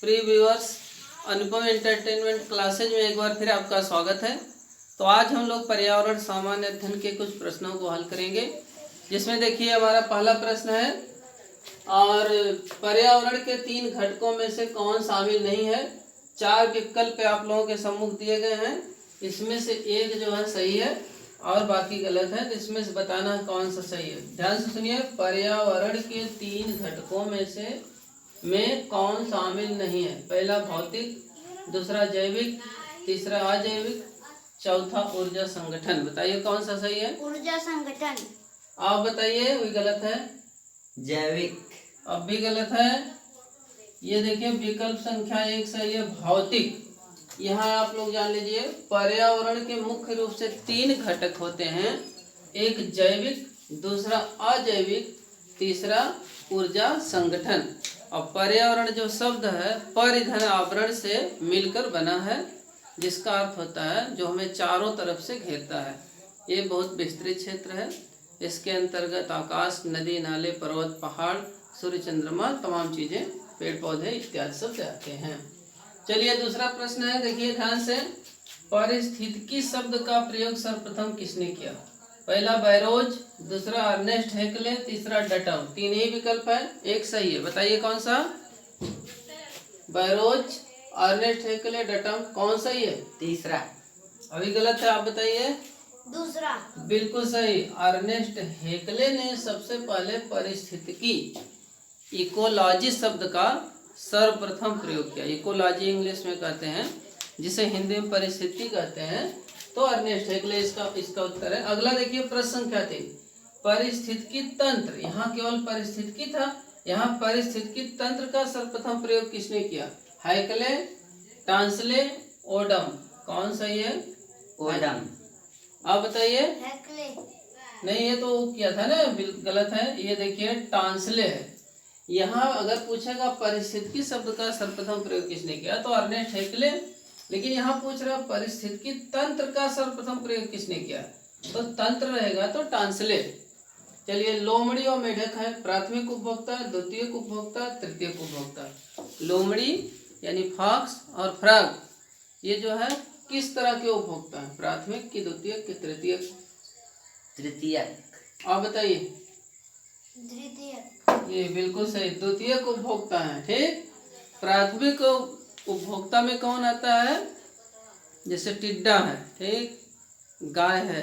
प्रिय व्यूअर्स, अनुपम entertainment classes में एक बार फिर आपका स्वागत है। तो आज हम लोग पर्यावरण सामान्य अध्ययन के कुछ प्रश्नों को हल करेंगे, जिसमें देखिए हमारा पहला प्रश्न है, और पर्यावरण के 3 घटकों में से कौन शामिल नहीं है। 4 विकल्प आप लोगों के सम्मुख दिए गए हैं, इसमें से एक जो है सही है और बाकी गलत है। इसमें से बताना है कौन सा सही है। ध्यान से सुनिए, पर्यावरण के 3 घटकों में कौन शामिल नहीं है। पहला भौतिक, दूसरा जैविक, तीसरा अजैविक, चौथा ऊर्जा संगठन। बताइए कौन सा सही है। ऊर्जा संगठन। आप बताइए। वही गलत है। जैविक। अब भी गलत है। ये देखिए विकल्प संख्या 1 सही है, भौतिक। यहाँ आप लोग जान लीजिए, पर्यावरण के मुख्य रूप से 3 घटक होते हैं, एक जैविक, दूसरा अजैविक, तीसरा ऊर्जा संगठन। और पर्यावरण जो शब्द है परिधन आवरण से मिलकर बना है, जिसका अर्थ होता है जो हमें चारों तरफ से घेरता है। ये बहुत विस्तृत क्षेत्र है। इसके अंतर्गत आकाश, नदी, नाले, पर्वत, पहाड़, सूर्य, चंद्रमा, तमाम चीजें, पेड़ पौधे इत्यादि सब से आते हैं। चलिए दूसरा प्रश्न है, देखिए ध्यान से। पारिस्थितिकी शब्द का प्रयोग सर्वप्रथम किसने किया। पहला बैरोज, दूसरा अर्नेस्ट हेक्ले, तीसरा डटम। 3 ही विकल्प है, एक सही है। बताइए कौन सा। बैरोज, अर्नेस्ट हेक्ले, डटम, कौन सही है। तीसरा। अभी गलत है, आप बताइए। दूसरा। बिल्कुल सही। अर्नेस्ट हेक्ले ने सबसे पहले पारिस्थितिकी, इकोलॉजी शब्द का सर्वप्रथम प्रयोग किया। इकोलॉजी इंग्लिश में कहते हैं, जिसे हिंदी में परिस्थिति कहते हैं। तो अर्नेस्ट हेक्ले इसका उत्तर है। अगला देखिए प्रश्न संख्या 3, पारिस्थितिकी तंत्र। यहाँ केवल पारिस्थितिकी था, यहाँ पारिस्थितिकी तंत्र का सर्वप्रथम प्रयोग किसने किया। हेक्ले, टांसले, ओडम, कौन सही है। ओडम। आप बताइए। हेक्ले। नहीं, ये तो किया था ना, गलत है। ये देखिए टांसले है। यहाँ अगर पूछेगा पारिस्थितिकी शब्द का सर्वप्रथम प्रयोग किसने किया, तो अर्नेस्ट हेक्ले। लेकिन यहाँ पूछ रहा पारिस्थितिकी तंत्र का सर्वप्रथम प्रयोग किसने किया, तो तंत्र रहेगा तो टांसले। चलिए, लोमड़ी और मेढक है, प्राथमिक उपभोक्ता, द्वितीयक उपभोक्ता, तृतीयक उपभोक्ता। लोमड़ी यानी फॉक्स और फ्रॉग, ये जो है किस तरह के उपभोक्ता है, प्राथमिक की, द्वितीयक की, तृतीयक। तृतीयक। आप बताइए। द्वितीयक। ये बिल्कुल सही, द्वितीयक उपभोक्ता है। ठीक। प्राथमिक उपभोक्ता में कौन आता है, जैसे टिड्डा है, ठीक, गाय है,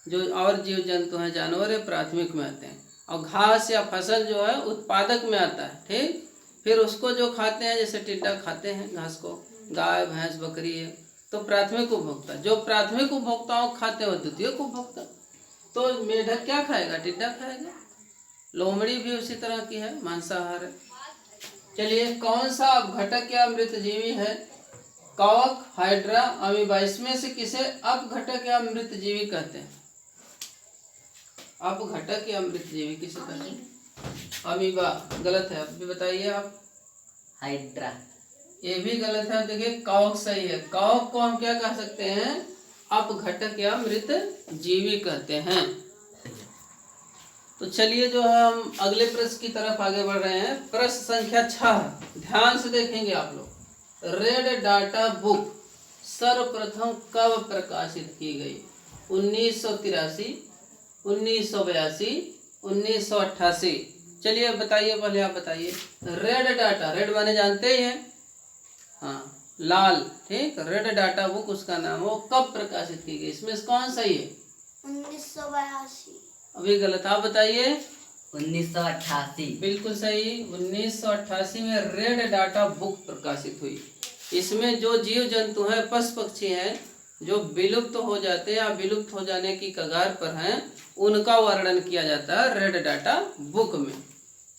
जो और जीव जंतु हैं, जानवर है, प्राथमिक में आते हैं। और घास या फसल जो है उत्पादक में आता है। ठीक। फिर उसको जो खाते हैं, जैसे टिड्डा खाते हैं घास को, गाय, भैंस, बकरी है, तो प्राथमिक उपभोक्ता। जो प्राथमिक उपभोक्ताओं खाते हैं वो द्वितीयक उपभोक्ता। तो मेढक क्या खाएगा, टिड्डा खाएगा। लोमड़ी भी उसी तरह की है, मांसाहार है। चलिए, कौन सा अपघटक या मृतजीवी है। कवक, हाइड्रा, अमीबा। इसमें से किसे अपघटक या मृतजीवी कहते हैं। अपघटक या मृतजीवी किसे कहते हैं। अमीबा गलत है। अब भी बताइए आप। हाइड्रा। ये भी गलत है। देखिए कवक सही है। कवक को हम क्या कह सकते हैं, अपघटक या मृतजीवी कहते हैं। तो चलिए जो है हम अगले प्रश्न की तरफ आगे बढ़ रहे हैं। प्रश्न संख्या 6, ध्यान से देखेंगे आप लोग। रेड डाटा बुक सर्वप्रथम कब प्रकाशित की गई। 1983, 1982, 1988। चलिए बताइए, पहले आप बताइए। रेड डाटा, रेड माने जानते ही हैं, हाँ, लाल। ठीक। रेड डाटा बुक उसका नाम, वो कब प्रकाशित की गई। इसमें से कौन सही है। 1982। अभी गलत। आप बताइए। 1988। बिल्कुल सही। 1988 में रेड डाटा बुक प्रकाशित हुई। इसमें जो जीव जंतु हैं, पशु पक्षी हैं, जो विलुप्त हो जाते हैं या विलुप्त हो जाने की कगार पर हैं, उनका वर्णन किया जाता है रेड डाटा बुक में।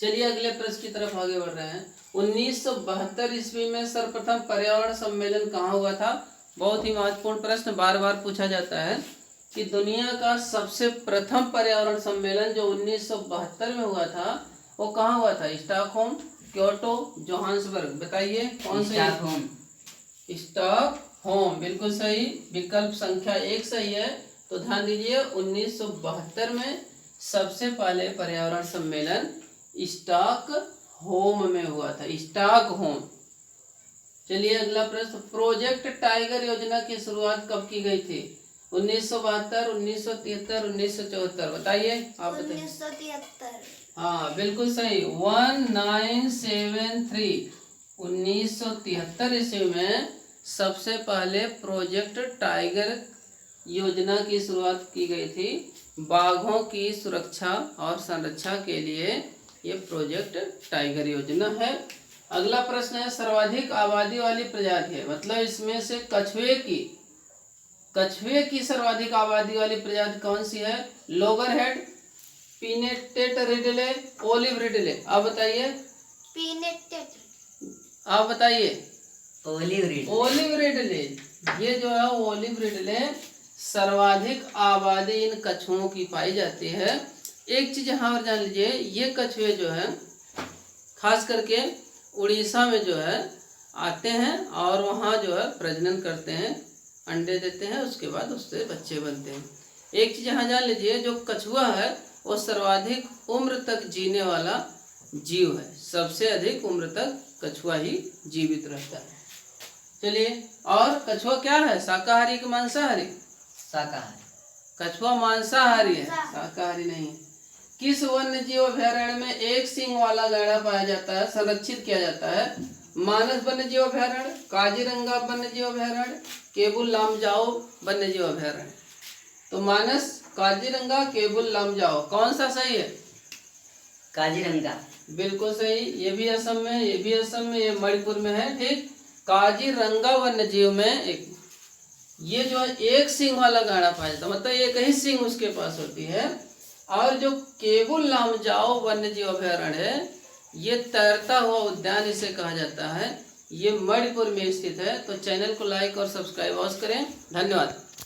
चलिए अगले प्रश्न की तरफ आगे बढ़ रहे हैं। 1972 ईस्वी में सर्वप्रथम पर्यावरण सम्मेलन कहाँ हुआ था। बहुत ही महत्वपूर्ण प्रश्न, बार बार पूछा जाता है कि दुनिया का सबसे प्रथम पर्यावरण सम्मेलन जो 1972 में हुआ था, वो कहाँ हुआ था। Stockholm, Kyoto, Johannesburg. बताइए कौन सा। स्टॉकहोम। स्टॉकहोम बिल्कुल सही। विकल्प संख्या 1 सही है। तो ध्यान दीजिए, 1972 में सबसे पहले पर्यावरण सम्मेलन स्टॉकहोम में हुआ था। स्टॉकहोम। चलिए अगला प्रश्न, प्रोजेक्ट टाइगर योजना की शुरुआत कब की गई थी? 1972, 1973, 1974, बताइए, आप बताइए। 1973। हाँ बिल्कुल सही, 1973। 1973 ईस्वी में सबसे पहले प्रोजेक्ट टाइगर योजना की शुरुआत की गई थी। बाघों की सुरक्षा और संरक्षा के लिए ये प्रोजेक्ट टाइगर योजना है। अगला प्रश्न है, सर्वाधिक आबादी वाली प्रजाति है, मतलब इसमें से कछुए की सर्वाधिक आबादी वाली प्रजाति कौन सी है? लोगरहेड, पिनेटेड रिडले, ओलिव रिडले, आप बताइए। पिनेटेड। आप बताइए। Olive Ridley. ओलिव रिडले, ये जो है ओलिव रिडले सर्वाधिक आबादी इन कछुओं की पाई जाती है। एक चीज यहाँ और जान लीजिए, ये कछुए जो है खास करके उड़ीसा में जो है आते हैं और वहाँ जो है प्रजनन करते हैं, अंडे देते हैं, उसके बाद उससे बच्चे बनते हैं। एक चीज यहाँ जान लीजिए, जो कछुआ है वो सर्वाधिक उम्र तक जीने वाला जीव है, सबसे अधिक उम्र तक कछुआ ही जीवित रहता है। चलिए, और कछुआ क्या है, शाकाहारी कि मांसाहारी? शाकाहारी। कछुआ मांसाहारी है, शाकाहारी नहीं। किस वन्य जीव अभयारण्य में एक सींग वाला गैंडा पाया जाता है, संरक्षित किया जाता है? मानस वन्य जीव अभयारण्य, काजीरंगा वन्य जीव अभयारण्य, केबुल लामजाओ वन्य जीव अभयारण्य। तो मानस, काजीरंगा, केबुल लामजाओ, कौन सा सही है? काजीरंगा। बिल्कुल सही, ये भी असम में, ये भी असम में, ये मणिपुर में है। ठीक, काजीरंगा वन्य जीव में एक ये जो है एक सींग वाला गैंडा पाया जाता है, मतलब एक ही सींग उसके पास होती है। और जो केबुल लामजाओ वन्य जीव अभयारण्य है, ये तैरता हुआ उद्यान इसे कहा जाता है। ये मणिपुर में स्थित है। तो चैनल को लाइक और सब्सक्राइब अवश्य करें। धन्यवाद।